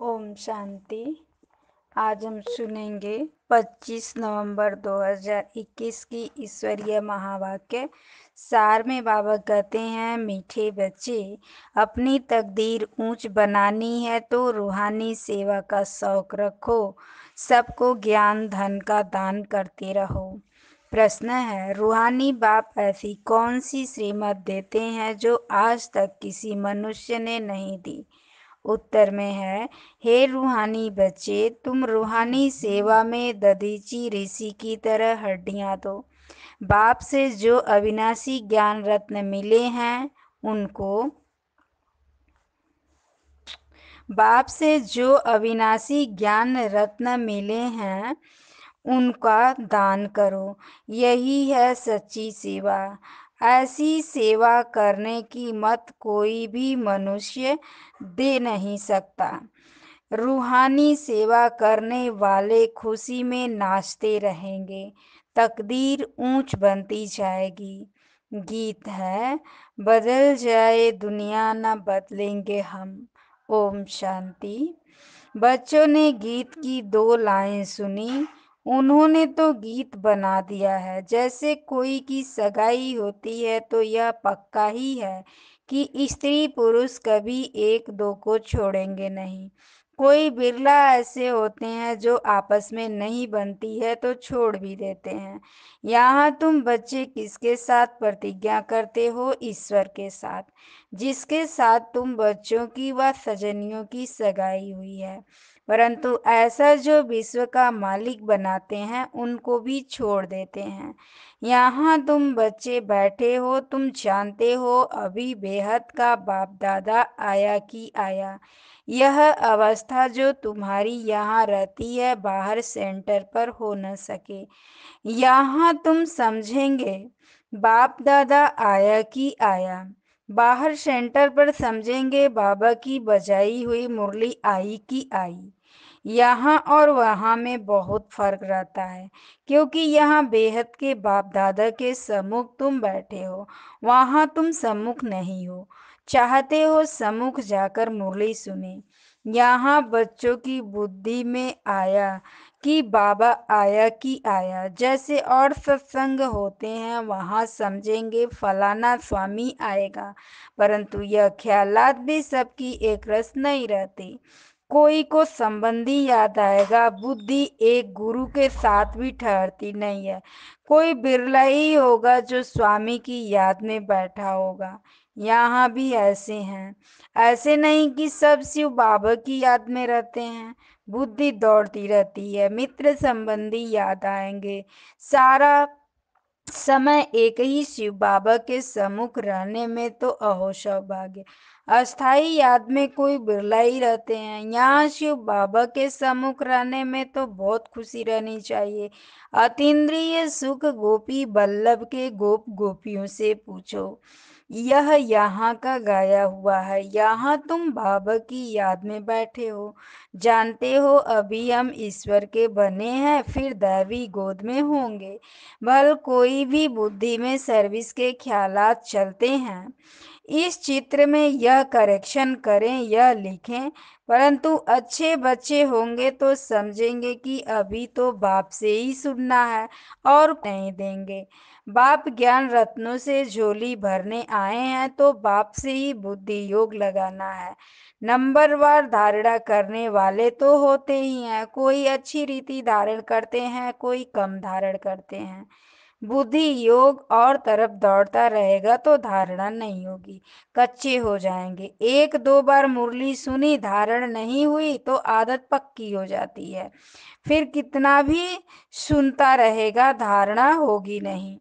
ओम शांति। आज हम सुनेंगे 25 नवंबर 2021 की ईश्वरीय महावाक्य। सार में बाबा कहते हैं, मीठे बच्चे, अपनी तकदीर ऊंच बनानी है तो रूहानी सेवा का शौक रखो, सबको ज्ञान धन का दान करते रहो। प्रश्न है, रूहानी बाप ऐसी कौन सी श्रीमत देते हैं जो आज तक किसी मनुष्य ने नहीं दी? उत्तर में है, हे रूहानी बच्चे, तुम रूहानी सेवा में दधीची ऋषि की तरह हड्डियां दो। बाप से जो अविनाशी ज्ञान रत्न मिले हैं उनका दान करो। यही है सच्ची सेवा। ऐसी सेवा करने की मत कोई भी मनुष्य दे नहीं सकता। रूहानी सेवा करने वाले खुशी में नाचते रहेंगे, तकदीर ऊंच बनती जाएगी। गीत है, बदल जाए दुनिया न बदलेंगे हम। ओम शांति। बच्चों ने गीत की 2 लाइन सुनी, उन्होंने तो गीत बना दिया है। जैसे कोई की सगाई होती है तो यह पक्का ही है कि स्त्री पुरुष कभी एक दो को छोड़ेंगे नहीं। कोई बिरला ऐसे होते हैं जो आपस में नहीं बनती है तो छोड़ भी देते हैं। यहाँ तुम बच्चे किसके साथ प्रतिज्ञा करते हो? ईश्वर के साथ, जिसके साथ तुम बच्चों की व सजनियों की सगाई हुई है। परंतु ऐसा जो विश्व का मालिक बनाते हैं उनको भी छोड़ देते हैं। यहाँ तुम बच्चे बैठे हो, तुम जानते हो अभी बेहद का बाप दादा आया कि आया। यह अवस्था जो तुम्हारी यहाँ रहती है बाहर सेंटर पर हो न सके। यहाँ तुम समझेंगे बाप दादा आया कि आया। बाहर सेंटर पर समझेंगे बाबा की बजाई हुई मुरली आई कि आई। यहाँ और वहाँ में बहुत फर्क रहता है, क्योंकि यहाँ बेहद के बाप दादा के सम्मुख तुम बैठे हो, वहाँ तुम सम्मुख नहीं हो। चाहते हो सम्मुख जाकर मुरली सुने। यहाँ बच्चों की बुद्धि में आया कि बाबा आया कि आया। जैसे और सत्संग होते हैं वहाँ समझेंगे फलाना स्वामी आएगा, परंतु यह ख्यालात भी सबकी एक रस नहीं रहती। कोई को संबंधी याद आएगा, बुद्धि एक गुरु के साथ भी ठहरती नहीं है। कोई बिरला ही होगा जो स्वामी की याद में बैठा होगा। यहाँ भी ऐसे हैं। ऐसे नहीं कि सब शिव बाबा की याद में रहते हैं। बुद्धि दौड़ती रहती है, मित्र संबंधी याद आएंगे। सारा समय एक ही शिव बाबा के सम्मुख रहने में तो अहो सौभाग्य। अस्थाई याद में कोई बिरला ही रहते हैं। यहाँ शिव बाबा के सम्मुख रहने में तो बहुत खुशी रहनी चाहिए। अतीन्द्रिय सुख गोपी बल्लभ के गोप गोपियों से पूछो। यह यहाँ का गाया हुआ है। यहाँ तुम बाबा की याद में बैठे हो। जानते हो अभी हम ईश्वर के बने हैं, फिर दैवी गोद में होंगे। भल कोई भी बुद्धि में सर्विस के ख्यालात चलते हैं। इस चित्र में यह करेक्शन करें, यह लिखें। परंतु अच्छे बच्चे होंगे तो समझेंगे कि अभी तो बाप से ही सुनना है और नहीं देंगे। बाप ज्ञान रत्नों से झोली भरने आए हैं तो बाप से ही बुद्धि योग लगाना है। नंबरवार धारणा करने वाले तो होते ही हैं। कोई अच्छी रीति धारण करते हैं, कोई कम धारण करते हैं। बुद्धि योग और तरफ दौड़ता रहेगा तो धारणा नहीं होगी, कच्चे हो जाएंगे। 1-2 बार मुरली सुनी, धारण नहीं हुई तो आदत पक्की हो जाती है। फिर कितना भी सुनता रहेगा, धारणा होगी नहीं।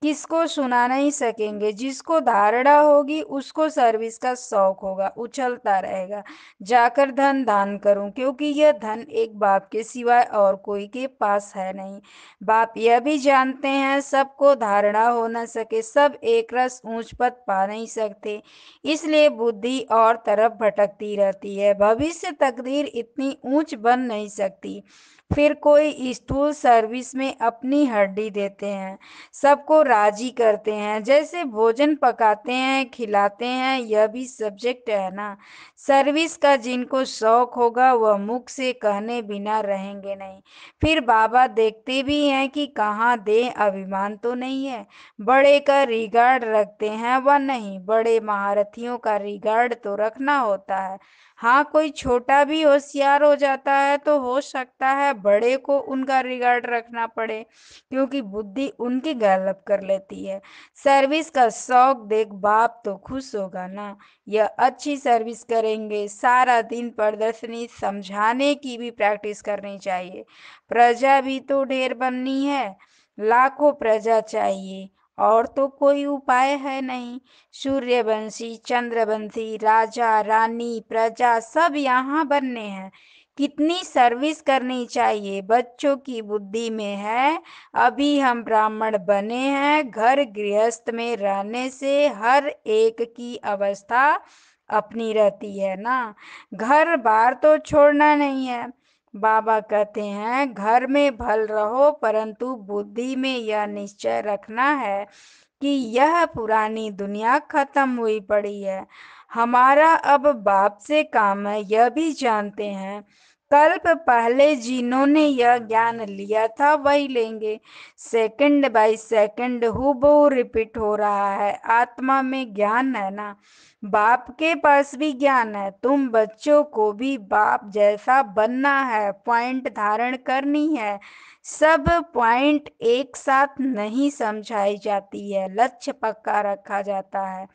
किसको सुना नहीं सकेंगे? जिसको धारणा होगी उसको सर्विस का शौक होगा, उछलता रहेगा, जाकर धन दान करूं, क्योंकि यह धन एक बाप के सिवाय और कोई के पास है नहीं। बाप यह भी जानते हैं सबको धारणा हो न सके, सब एक रस ऊंच पद पा नहीं सकते, इसलिए बुद्धि और तरफ भटकती रहती है। भविष्य तकदीर इतनी ऊंच बन नहीं सकती। फिर कोई स्थूल सर्विस में अपनी हड्डी देते हैं। सबको राजी करते हैं, जैसे भोजन पकाते हैं, खिलाते हैं, यह भी सब्जेक्ट है ना। सर्विस का जिनको शौक होगा वह मुख से कहने बिना रहेंगे नहीं। फिर बाबा देखते भी हैं कि कहाँ दे, अभिमान तो नहीं है। बड़े का रिगार्ड रखते हैं व नहीं, बड़े महारथियों का रिगार्ड तो रखना होता है। हाँ, कोई छोटा भी होशियार हो जाता है तो हो सकता है बड़े को उनका रिगार्ड रखना पड़े, क्योंकि बुद्धि उनकी गलत कर लेती है। सर्विस का शौक देख बाप तो खुश होगा ना। यह अच्छी सर्विस करेंगे, सारा दिन प्रदर्शनी समझाने की भी प्रैक्टिस करनी चाहिए। प्रजा भी तो ढेर बननी है, लाखों प्रजा चाहिए, और तो कोई उपाय है नहीं। सूर्यवंशी, चंद्रवंशी, राजा रानी, प्रजा सब यहाँ बनने हैं। कितनी सर्विस करनी चाहिए, बच्चों की बुद्धि में है। अभी हम ब्राह्मण बने हैं, घर गृहस्थ में रहने से हर एक की अवस्था अपनी रहती है ना। घर बार तो छोड़ना नहीं है। बाबा कहते हैं घर में भल रहो, परंतु बुद्धि में यह निश्चय रखना है कि यह पुरानी दुनिया खत्म हुई पड़ी है। हमारा अब बाप से काम है, यह भी जानते हैं। कल्प पहले जिन्होंने यह ज्ञान लिया था वही लेंगे। सेकंड बाय सेकंड हूबहू रिपीट हो रहा है। आत्मा में ज्ञान है ना, बाप के पास भी ज्ञान है। तुम बच्चों को भी बाप जैसा बनना है, पॉइंट धारण करनी है। सब पॉइंट एक साथ नहीं समझाई जाती है, लक्ष्य पक्का रखा जाता है।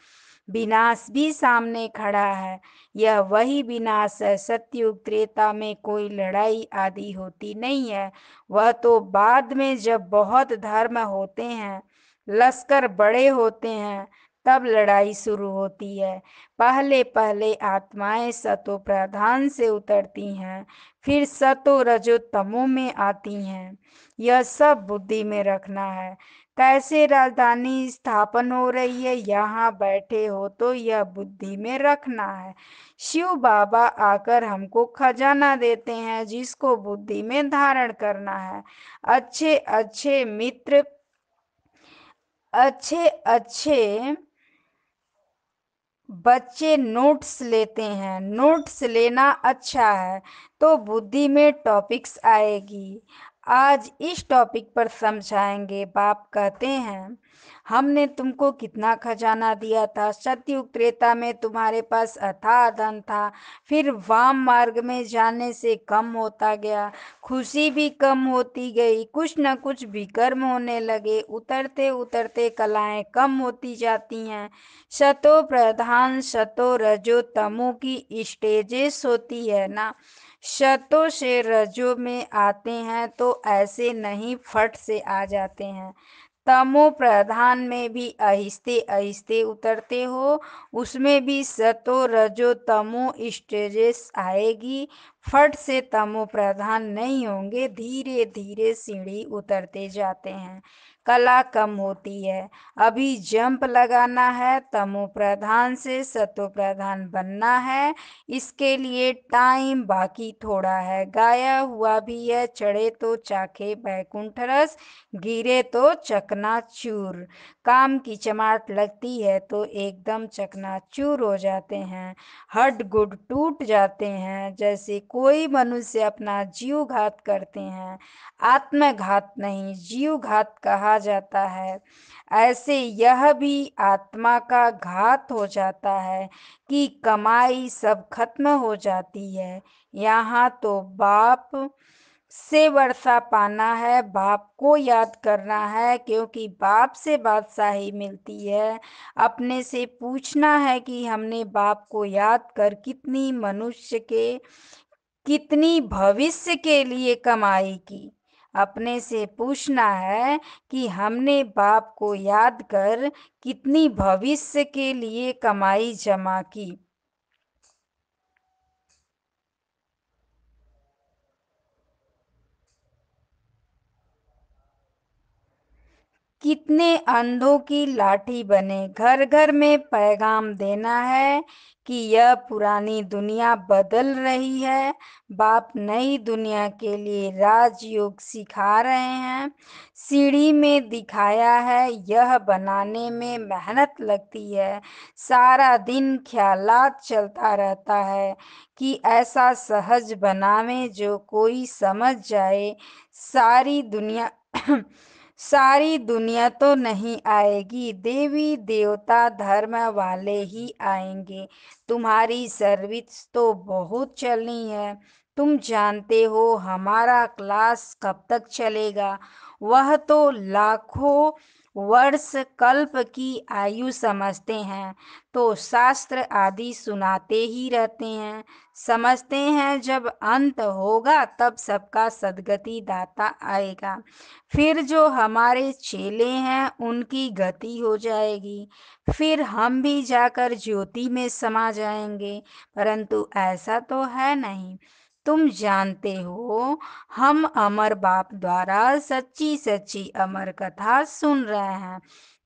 विनाश भी सामने खड़ा है, यह वही विनाश है। सतयुग त्रेता में कोई लड़ाई आदि होती नहीं है, वह तो बाद में जब बहुत धर्म होते हैं, लश्कर बड़े होते हैं, तब लड़ाई शुरू होती है। पहले पहले आत्माएं सतो प्रधान से उतरती हैं, फिर सतो रजो तमो में आती हैं। यह सब बुद्धि में रखना है। कैसे राजधानी स्थापन हो रही है, यहाँ बैठे हो तो यह बुद्धि में रखना है। शिव बाबा आकर हमको खजाना देते हैं, जिसको बुद्धि में धारण करना है। अच्छे अच्छे मित्र, अच्छे अच्छे बच्चे नोट्स लेते हैं। नोट्स लेना अच्छा है तो बुद्धि में टॉपिक्स आएगी। आज इस टॉपिक पर समझाएंगे। बाप कहते हैं हमने तुमको कितना खजाना दिया था। सतयुग त्रेता में तुम्हारे पास अथाह धन था, फिर वाम मार्ग में जाने से कम होता गया, खुशी भी कम होती गई, कुछ न कुछ विकर्म होने लगे, उतरते उतरते कलाएं कम होती जाती हैं। सतो प्रधान, सतो रजो तमो की स्टेजेस होती है ना। सतो से रजो में आते हैं तो ऐसे नहीं फट से आ जाते हैं। तमो प्रधान में भी आहिस्ते आहिस्ते उतरते हो, उसमें भी सतो रजो तमो स्टेजेस आएगी। फट से तमो प्रधान नहीं होंगे, धीरे धीरे सीढ़ी उतरते जाते हैं, कला कम होती है। अभी जंप लगाना है, तमो प्रधान से सतो प्रधान बनना है। इसके लिए टाइम बाकी थोड़ा है। गाया हुआ भी है, चढ़े तो चाखे बैकुंठ रस, गिरे तो चकनाचूर। काम की चमाट लगती है तो एकदम चकनाचूर हो जाते हैं, हड्ड गुड टूट जाते हैं। जैसे कोई मनुष्य अपना जीव घात करते हैं, आत्मघात नहीं जीव घात कहा जाता है, ऐसे यह भी आत्मा का घात हो जाता है कि कमाई सब खत्म हो जाती है। यहाँ तो बाप से वर्षा पाना है, बाप को याद करना है, क्योंकि बाप से बादशाही मिलती है। अपने से पूछना है कि हमने बाप को याद कर कितनी मनुष्य के, कितनी भविष्य के लिए कमाई की। अपने से पूछना है कि हमने बाप को याद कर कितनी भविष्य के लिए कमाई जमा की। कितने अंधों की लाठी बने। घर घर में पैगाम देना है कि यह पुरानी दुनिया बदल रही है। बाप नई दुनिया के लिए राजयोग सिखा रहे हैं। सीढ़ी में दिखाया है, यह बनाने में मेहनत लगती है। सारा दिन ख्यालात चलता रहता है कि ऐसा सहज बनावे जो कोई समझ जाए। सारी दुनिया सारी दुनिया तो नहीं आएगी, देवी देवता धर्म वाले ही आएंगे। तुम्हारी सर्विस तो बहुत चलनी है। तुम जानते हो हमारा क्लास कब तक चलेगा? वह तो लाखों वर्ष कल्प की आयु समझते हैं, तो शास्त्र आदि सुनाते ही रहते हैं। समझते हैं जब अंत होगा तब सबका सद्गति दाता आएगा। फिर जो हमारे चेले हैं उनकी गति हो जाएगी। फिर हम भी जाकर ज्योति में समा जाएंगे। परंतु ऐसा तो है नहीं। तुम जानते हो हम अमर बाप द्वारा सच्ची सच्ची अमर कथा सुन रहे हैं,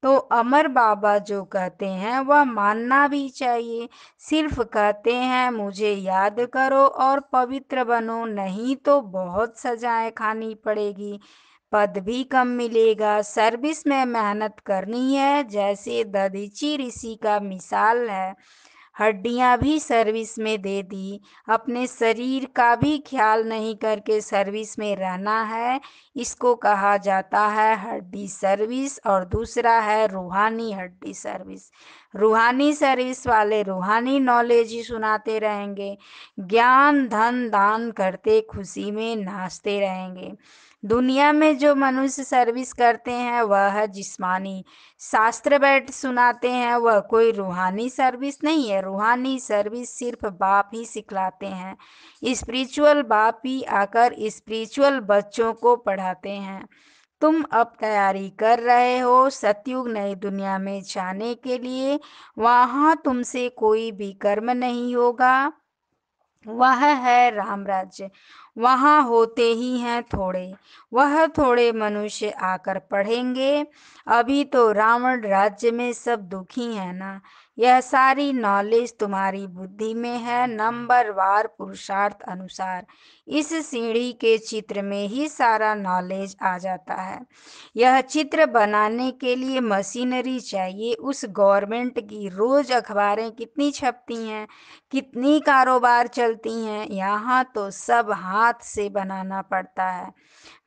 तो अमर बाबा जो कहते हैं वह मानना भी चाहिए। सिर्फ कहते हैं मुझे याद करो और पवित्र बनो, नहीं तो बहुत सजाएं खानी पड़ेगी, पद भी कम मिलेगा। सर्विस में मेहनत करनी है, जैसे दधीची ऋषि का मिसाल है। हड्डियां भी सर्विस में दे दी। अपने शरीर का भी ख्याल नहीं करके सर्विस में रहना है। इसको कहा जाता है हड्डी सर्विस, और दूसरा है रूहानी हड्डी सर्विस। रूहानी सर्विस वाले रूहानी नॉलेज ही सुनाते रहेंगे, ज्ञान धन दान करते खुशी में नाचते रहेंगे। दुनिया में जो मनुष्य सर्विस करते हैं वह है जिस्मानी। शास्त्र बैठ सुनाते हैं, वह कोई रूहानी सर्विस नहीं है। रूहानी सर्विस सिर्फ बाप ही सिखलाते हैं। स्पिरिचुअल बाप ही आकर स्पिरिचुअल बच्चों को पढ़ाते हैं। तुम अब तैयारी कर रहे हो सतयुग नई दुनिया में जाने के लिए। वहां तुमसे कोई भी कर्म नहीं होगा, वह है राम राज्य। वहां होते ही हैं थोड़े, वह थोड़े मनुष्य आकर पढ़ेंगे। अभी तो रावण राज्य में सब दुखी है ना। यह सारी नॉलेज तुम्हारी बुद्धि में है, नंबर वार पुरुषार्थ अनुसार। इस सीढ़ी के चित्र में ही सारा नॉलेज आ जाता है। यह चित्र बनाने के लिए मशीनरी चाहिए। उस गवर्नमेंट की रोज अखबारें कितनी छपती हैं, कितनी कारोबार चलती हैं, यहाँ तो सब हाथ से बनाना पड़ता है।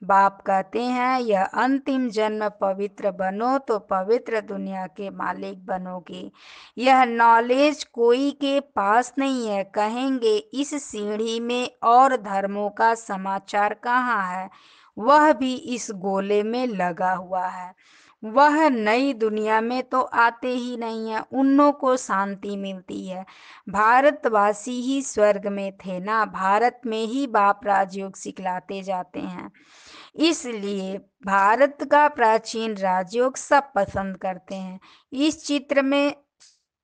बाप कहते हैं यह अंतिम जन्म पवित्र बनो तो पवित्र दुनिया के मालिक बनोगे। यह नॉलेज कोई के पास नहीं है। कहेंगे इस सीढ़ी में और धर्मों का समाचार कहाँ है? वह भी इस गोले में लगा हुआ है। वह नई दुनिया में तो आते ही नहीं है, उन्हों को शांति मिलती है। भारतवासी ही स्वर्ग में थे ना, भारत में ही बाप राजयोग सिखलाते जाते हैं। इसलिए भारत का प्राचीन राजयोग सब पसंद करते हैं। इस चित्र में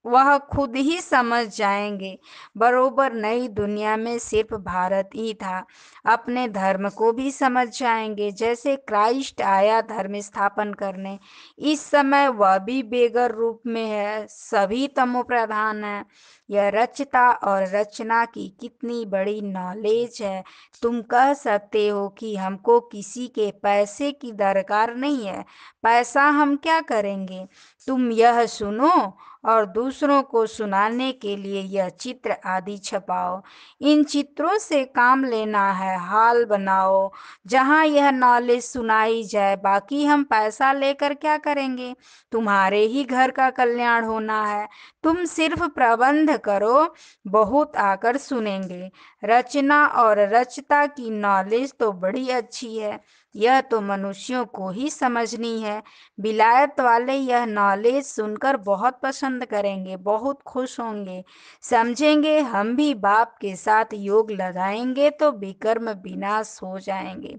वह खुद ही समझ जाएंगे, बरोबर नई दुनिया में सिर्फ भारत ही था। अपने धर्म को भी समझ जाएंगे, जैसे क्राइस्ट आया धर्म स्थापन करने। इस समय वह भी बेगर रूप में है, सभी तमो प्रधान है। यह रचता और रचना की कितनी बड़ी नॉलेज है। तुम कह सकते हो कि हमको किसी के पैसे की दरकार नहीं है, पैसा हम क्या करेंगे। तुम यह सुनो और दूसरों को सुनाने के लिए यह चित्र आदि छपाओ। इन चित्रों से काम लेना है, हाल बनाओ जहां यह नॉलेज सुनाई जाए। बाकी हम पैसा लेकर क्या करेंगे? तुम्हारे ही घर का कल्याण होना है। तुम सिर्फ प्रबंध करो, बहुत आकर सुनेंगे। रचना और रचता की नॉलेज तो बड़ी अच्छी है, यह तो मनुष्यों को ही समझनी है। विलायत वाले यह नॉलेज सुनकर बहुत पसंद करेंगे, बहुत खुश होंगे, समझेंगे हम भी बाप के साथ योग लगाएंगे तो विकर्म विनाश हो जाएंगे।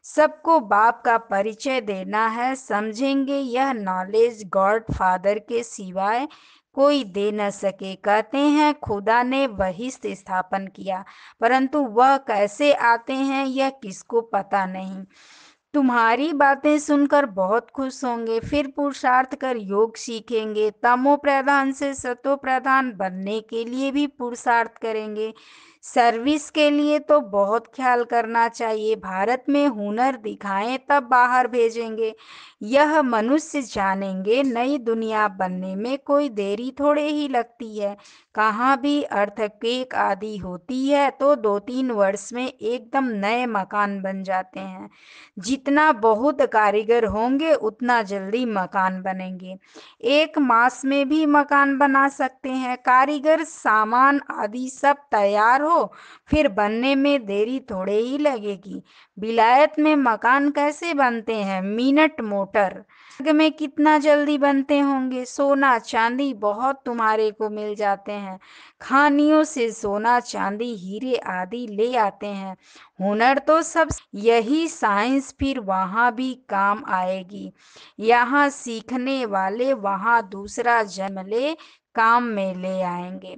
सबको बाप का परिचय देना है, समझेंगे यह नॉलेज गॉड फादर के सिवाय कोई दे न सके। कहते हैं खुदा ने बहिष्ठ स्थापन किया, परंतु वह कैसे आते हैं यह किसको पता नहीं। तुम्हारी बातें सुनकर बहुत खुश होंगे, फिर पुरुषार्थ कर योग सीखेंगे, तमो प्रधान से सतो प्रधान बनने के लिए भी पुरुषार्थ करेंगे। सर्विस के लिए तो बहुत ख्याल करना चाहिए। भारत में हुनर दिखाएं तब बाहर भेजेंगे। यह मनुष्य जानेंगे नई दुनिया बनने में कोई देरी थोड़े ही लगती है। कहाँ भी अर्थक्वेक आदि होती है तो 2-3 वर्ष में एकदम नए मकान बन जाते हैं। जितना बहुत कारीगर होंगे उतना जल्दी मकान बनेंगे। 1 मास में भी मकान बना सकते हैं। कारीगर सामान आदि सब तैयार हो फिर बनने में देरी थोड़े ही लगेगी। विलायत में मकान कैसे बनते हैं? मिनट मोटर में कितना जल्दी बनते होंगे। सोना चांदी बहुत तुम्हारे को मिल जाते हैं। खानियों से सोना चांदी हीरे आदि ले आते हैं। हुनर तो सब यही साइंस फिर वहाँ भी काम आएगी। यहाँ सीखने वाले वहाँ दूसरा जन्म ले काम में ले आएंगे।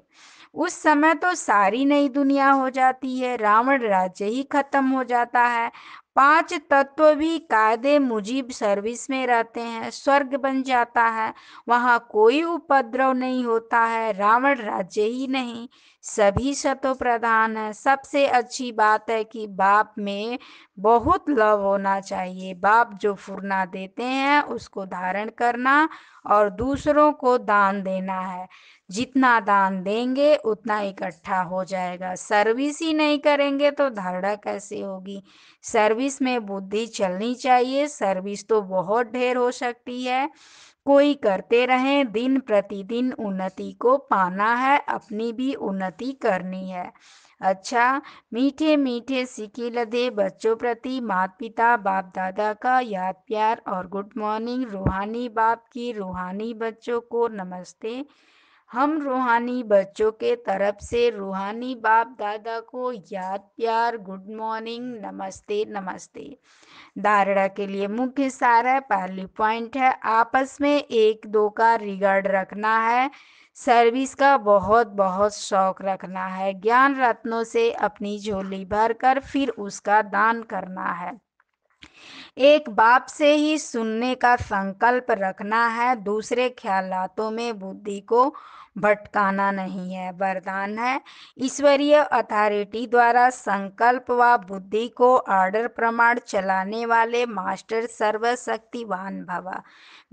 उस समय तो सारी नई दुनिया हो जाती है। रावण राज्य ही खत्म हो जाता है। 5 तत्व भी कायदे मुजीब सर्विस में रहते हैं। स्वर्ग बन जाता है। वहाँ कोई उपद्रव नहीं होता है। रावण राज्य ही नहीं सभी सतो प्रधान है। सबसे अच्छी बात है कि बाप में बहुत लव होना चाहिए। बाप जो फुरना देते हैं उसको धारण करना और दूसरों को दान देना है। जितना दान देंगे उतना इकट्ठा हो जाएगा। सर्विस ही नहीं करेंगे तो धारणा कैसे होगी? सर्विस में बुद्धि चलनी चाहिए। सर्विस तो बहुत ढेर हो सकती है। कोई करते रहें। दिन प्रतिदिन उन्नति को पाना है, अपनी भी उन्नति करनी है। अच्छा, मीठे मीठे सिके लदे बच्चों प्रति माता पिता बाप दादा का याद प्यार और गुड मॉर्निंग। रूहानी बाप की रूहानी बच्चों को नमस्ते। हम रूहानी बच्चों के तरफ से रूहानी बाप दादा को याद प्यार गुड मॉर्निंग नमस्ते नमस्ते। धारणा के लिए मुख्य सार है। पहली पॉइंट है आपस में 1-2 का रिगार्ड रखना है। सर्विस का बहुत बहुत शौक रखना है। ज्ञान रत्नों से अपनी झोली भरकर फिर उसका दान करना है। एक बाप से ही सुनने का संकल्प रखना है। दूसरे ख्यालातों में बुद्धि को भटकाना नहीं है। वरदान है ईश्वरीय अथॉरिटी द्वारा संकल्प व बुद्धि को ऑर्डर प्रमाण चलाने वाले मास्टर सर्वशक्तिवान भव।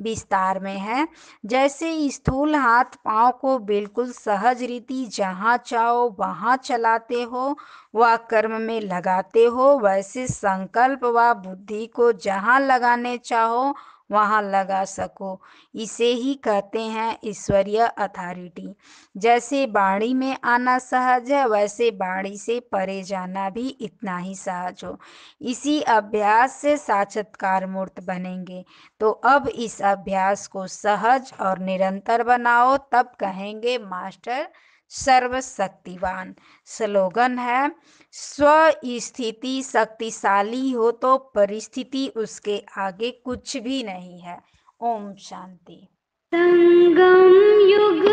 विस्तार में है जैसे स्थूल हाथ पांव को बिल्कुल सहज रीति जहाँ चाहो वहाँ चलाते हो व कर्म में लगाते हो, वैसे संकल्प व बुद्धि को जहाँ लगाने चाहो वहाँ लगा सको। इसे ही कहते हैं ईश्वरीय अथॉरिटी। जैसे बाड़ी में आना सहज है वैसे बाड़ी से परे जाना भी इतना ही सहज हो। इसी अभ्यास से साक्षात्कार मूर्त बनेंगे। तो अब इस अभ्यास को सहज और निरंतर बनाओ तब कहेंगे मास्टर सर्वशक्तिवान। स्लोगन है स्व स्थिति शक्तिशाली हो तो परिस्थिति उसके आगे कुछ भी नहीं है। ओम शांति। संगम युग